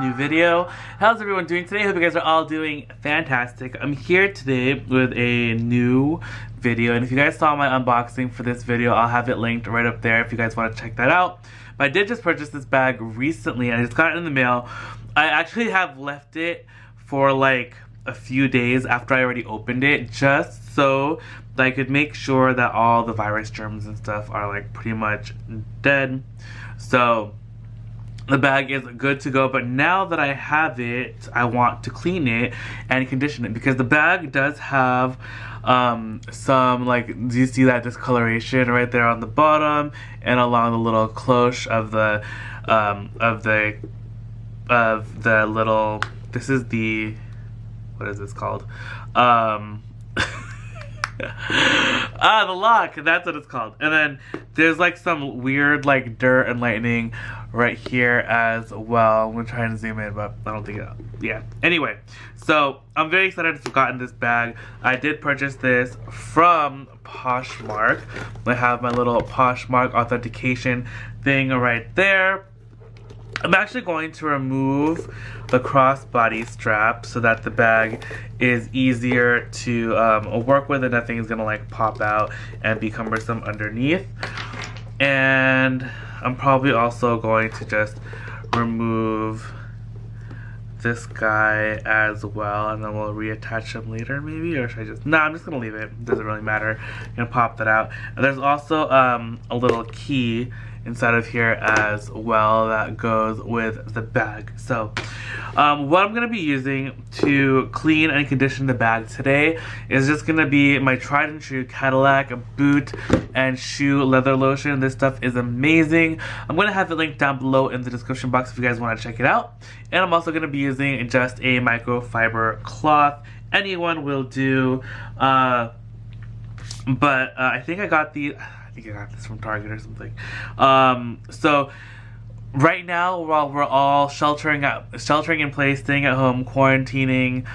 new video. How's everyone doing today? I hope you guys are all doing fantastic. I'm here today with a new video, and if you guys saw my unboxing for this video, I'll have it linked right up there if you guys want to check that out. But I did just purchase this bag recently, and I just got it in the mail. I actually have left it for like a few days after I already opened it, just so that I could make sure that all the virus germs and stuff are like pretty much dead. So the bag is good to go, but now that I have it, I want to clean it and condition it, because the bag does have some, like, do you see that discoloration right there on the bottom and along the little cloche of the little, this is the, what is this called? The lock, that's what it's called. And then there's like some weird like dirt and lightning right here as well. I'm gonna try and zoom in, but I don't think it, yeah. Anyway, so I'm very excited to have gotten this bag. I did purchase this from Poshmark. I have my little Poshmark authentication thing right there. I'm actually going to remove the crossbody strap so that the bag is easier to work with and nothing is gonna like pop out and be cumbersome underneath. And I'm probably also going to just remove this guy as well, and then we'll reattach him later maybe, or should I just, no, I'm just gonna leave it. It doesn't really matter. I'm gonna pop that out. And there's also a little key inside of here as well that goes with the bag. So what I'm gonna be using to clean and condition the bag today is just gonna be my tried and true Cadillac boot and shoe leather lotion. This stuff is amazing. I'm gonna have it linked down below in the description box if you guys want to check it out. And I'm also gonna be using just a microfiber cloth. Anyone will do, but I think I got this from Target or something. So right now, while we're all sheltering in place, staying at home, quarantining,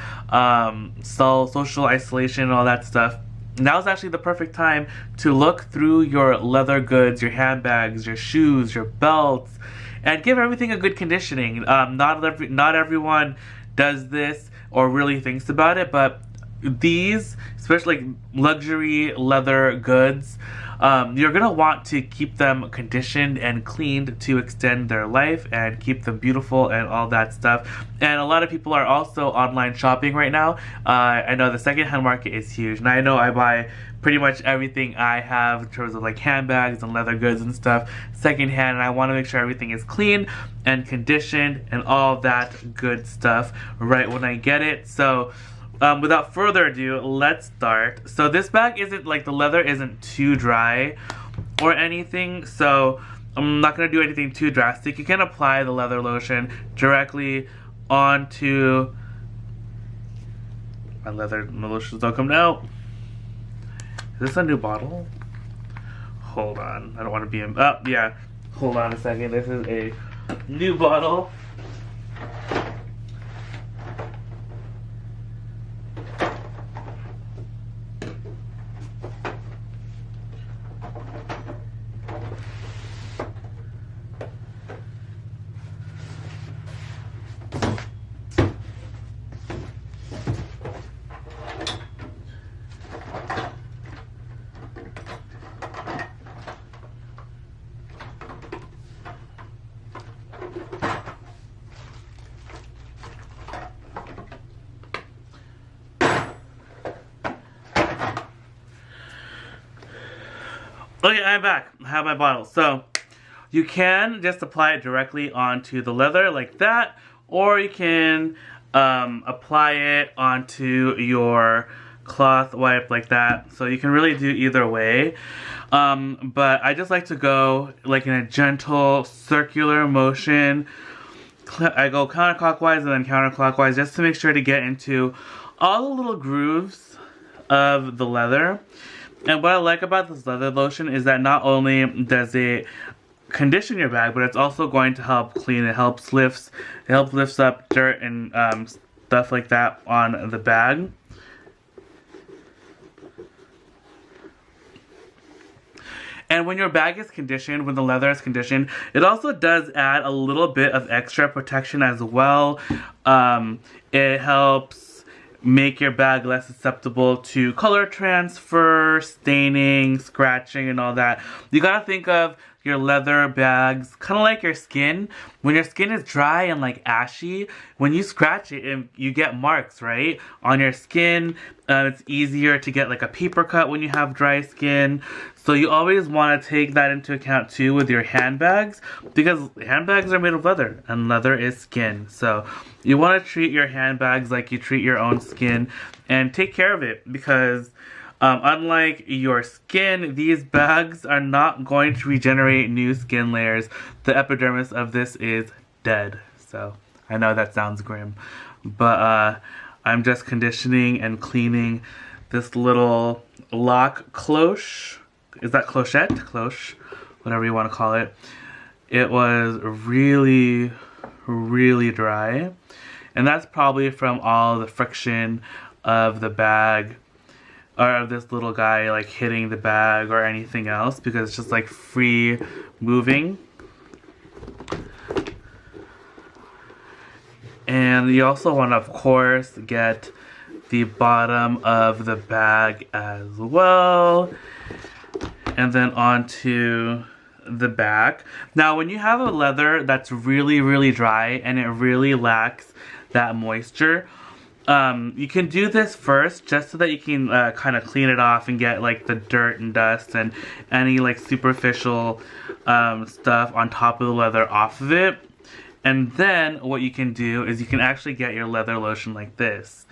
social isolation and all that stuff, now is actually the perfect time to look through your leather goods, your handbags, your shoes, your belts, and give everything a good conditioning. Not everyone does this or really thinks about it, but these, especially like luxury leather goods, you're gonna want to keep them conditioned and cleaned to extend their life and keep them beautiful and all that stuff. And a lot of people are also online shopping right now. I know the secondhand market is huge, and I know I buy pretty much everything I have in terms of like handbags and leather goods and stuff secondhand, and I want to make sure everything is clean and conditioned and all that good stuff right when I get it. So without further ado, let's start. So this bag isn't, like, the leather isn't too dry or anything, so I'm not going to do anything too drastic. You can apply the leather lotion directly onto my leather. My lotions don't come out. Is this a new bottle? Hold on. I don't want to be in... Oh, yeah. Hold on a second. This is a new bottle. Okay, I'm back. I have my bottle. So you can just apply it directly onto the leather like that, or you can apply it onto your cloth wipe like that. So you can really do either way. But I just like to go like in a gentle circular motion. I go counterclockwise and then counterclockwise just to make sure to get into all the little grooves of the leather. And what I like about this leather lotion is that not only does it condition your bag, but it's also going to help clean. It helps lifts up dirt and stuff like that on the bag. And when your bag is conditioned, when the leather is conditioned, it also does add a little bit of extra protection as well. It helps make your bag less susceptible to color transfer, staining, scratching, and all that. You gotta think of your leather bags kind of like your skin. When your skin is dry and like ashy, when you scratch it, you get marks, right, on your skin. It's easier to get like a paper cut when you have dry skin. So you always want to take that into account too with your handbags, because handbags are made of leather and leather is skin. So you want to treat your handbags like you treat your own skin and take care of it, because unlike your skin, these bags are not going to regenerate new skin layers. The epidermis of this is dead. So I know that sounds grim, but I'm just conditioning and cleaning this little lock cloche. Is that clochette? Cloche, whatever you want to call it. It was really, really dry. And that's probably from all the friction of the bag, or of this little guy like hitting the bag or anything else, because it's just like free moving. And you also want to, of course, get the bottom of the bag as well. And then onto the back. Now, when you have a leather that's really, really dry and it really lacks that moisture, you can do this first just so that you can kind of clean it off and get like the dirt and dust and any like superficial stuff on top of the leather off of it. And then what you can do is you can actually get your leather lotion like this,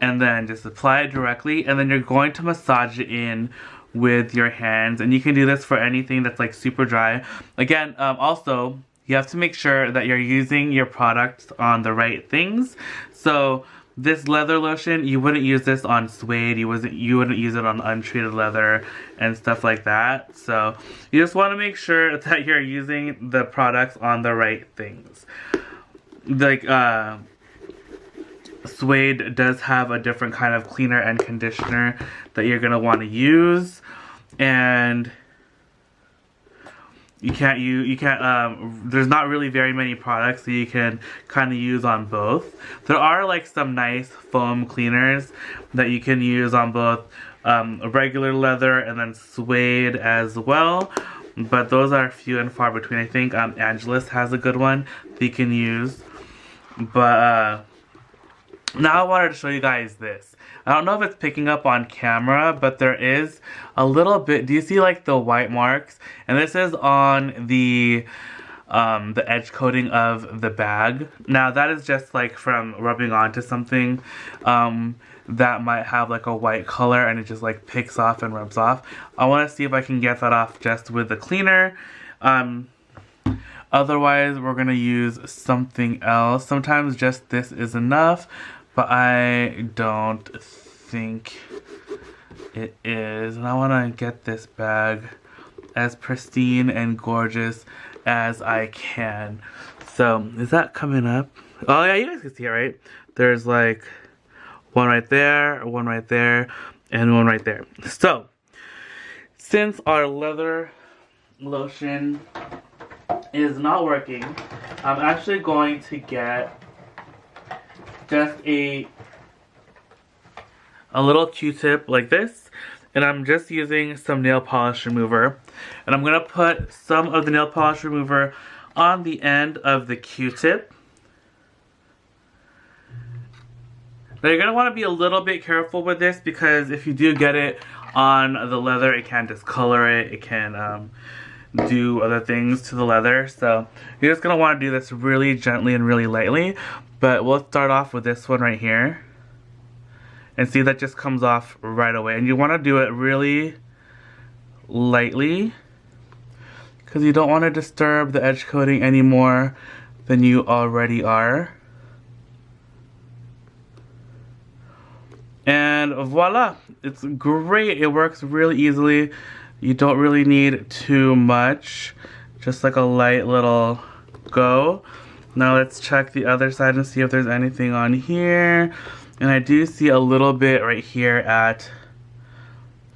and then just apply it directly, and then you're going to massage it in with your hands. And you can do this for anything that's like super dry. Again, also you have to make sure that you're using your products on the right things. So this leather lotion, you wouldn't use this on suede, you wouldn't use it on untreated leather and stuff like that. So you just want to make sure that you're using the products on the right things. Like suede does have a different kind of cleaner and conditioner that you're going to want to use, and there's not really very many products that you can kind of use on both. There are like some nice foam cleaners that you can use on both regular leather and then suede as well, but those are few and far between. I think Angelus has a good one that you can use. But now I wanted to show you guys this. I don't know if it's picking up on camera, but there is a little bit. Do you see like the white marks? And this is on the edge coating of the bag. Now that is just like from rubbing onto something that might have like a white color, and it just like picks off and rubs off. I want to see if I can get that off just with the cleaner. Otherwise, we're going to use something else. Sometimes just this is enough, but I don't think it is. And I want to get this bag as pristine and gorgeous as I can. So, is that coming up? Oh yeah, you guys can see it, right? There's like one right there, and one right there. So, since our leather lotion is not working, I'm actually going to get just a little Q-tip like this, and I'm just using some nail polish remover, and I'm going to put some of the nail polish remover on the end of the Q-tip. Now you're going to want to be a little bit careful with this, because if you do get it on the leather, it can discolor it, it can do other things to the leather. So you're just going to want to do this really gently and really lightly. But we'll start off with this one right here. And see, that just comes off right away. And you want to do it really lightly, because you don't want to disturb the edge coating any more than you already are. And voila, it's great. It works really easily. You don't really need too much, just like a light little go. Now let's check the other side and see if there's anything on here. And I do see a little bit right here at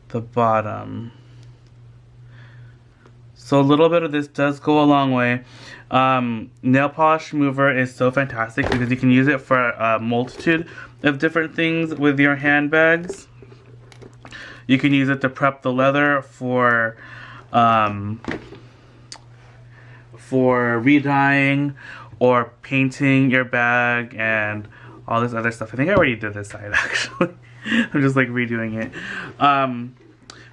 the bottom. So a little bit of this does go a long way. Nail polish remover is so fantastic because you can use it for a multitude of different things with your handbags. You can use it to prep the leather for redying or painting your bag and all this other stuff. I think I already did this side actually. I'm just like redoing it.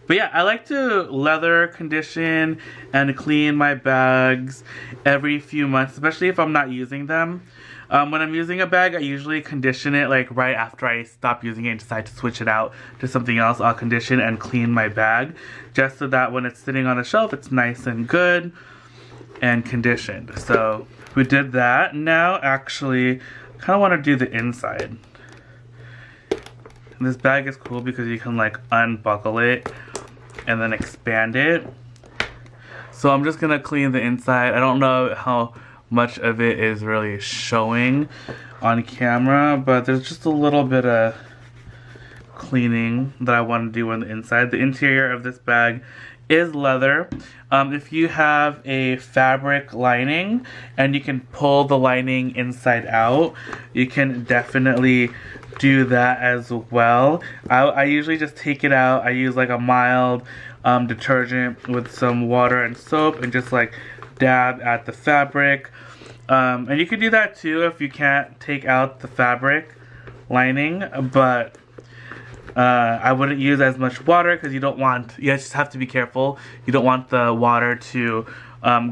But yeah, I like to leather condition and clean my bags every few months, especially if I'm not using them. When I'm using a bag, I usually condition it like right after I stop using it and decide to switch it out to something else. I'll condition and clean my bag just so that when it's sitting on the shelf, it's nice and good and conditioned. So we did that. Now actually, I kind of want to do the inside. And this bag is cool because you can like unbuckle it and then expand it. So I'm just gonna clean the inside. I don't know how much of it is really showing on camera, but there's just a little bit of cleaning that I want to do on the inside. The interior of this bag is leather. If you have a fabric lining and you can pull the lining inside out, you can definitely do that as well. I usually just take it out. I use like a mild detergent with some water and soap and just like dab at the fabric. And you can do that too if you can't take out the fabric lining, but I wouldn't use as much water because you just have to be careful. You don't want the water to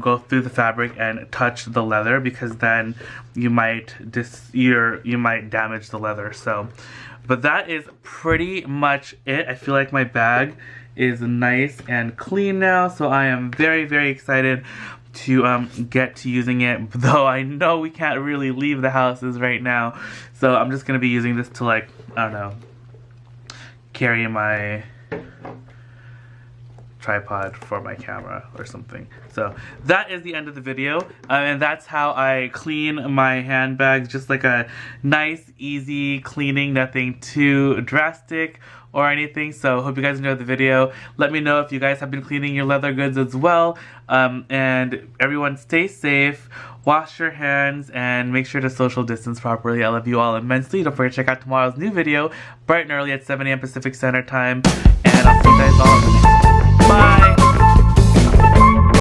go through the fabric and touch the leather because then you might damage the leather. So, but that is pretty much it. I feel like my bag is nice and clean now, so I am very, very excited to get to using it, though I know we can't really leave the houses right now. So I'm just gonna be using this to like, I don't know, carry my tripod for my camera or something. So that is the end of the video, and that's how I clean my handbags. Just like a nice, easy cleaning, nothing too drastic or anything. So hope you guys enjoyed the video. Let me know if you guys have been cleaning your leather goods as well. And everyone stay safe, wash your hands, and make sure to social distance properly. I love you all immensely. Don't forget to check out tomorrow's new video, bright and early at 7 a.m. Pacific Standard Time. And I'll see you guys all in the next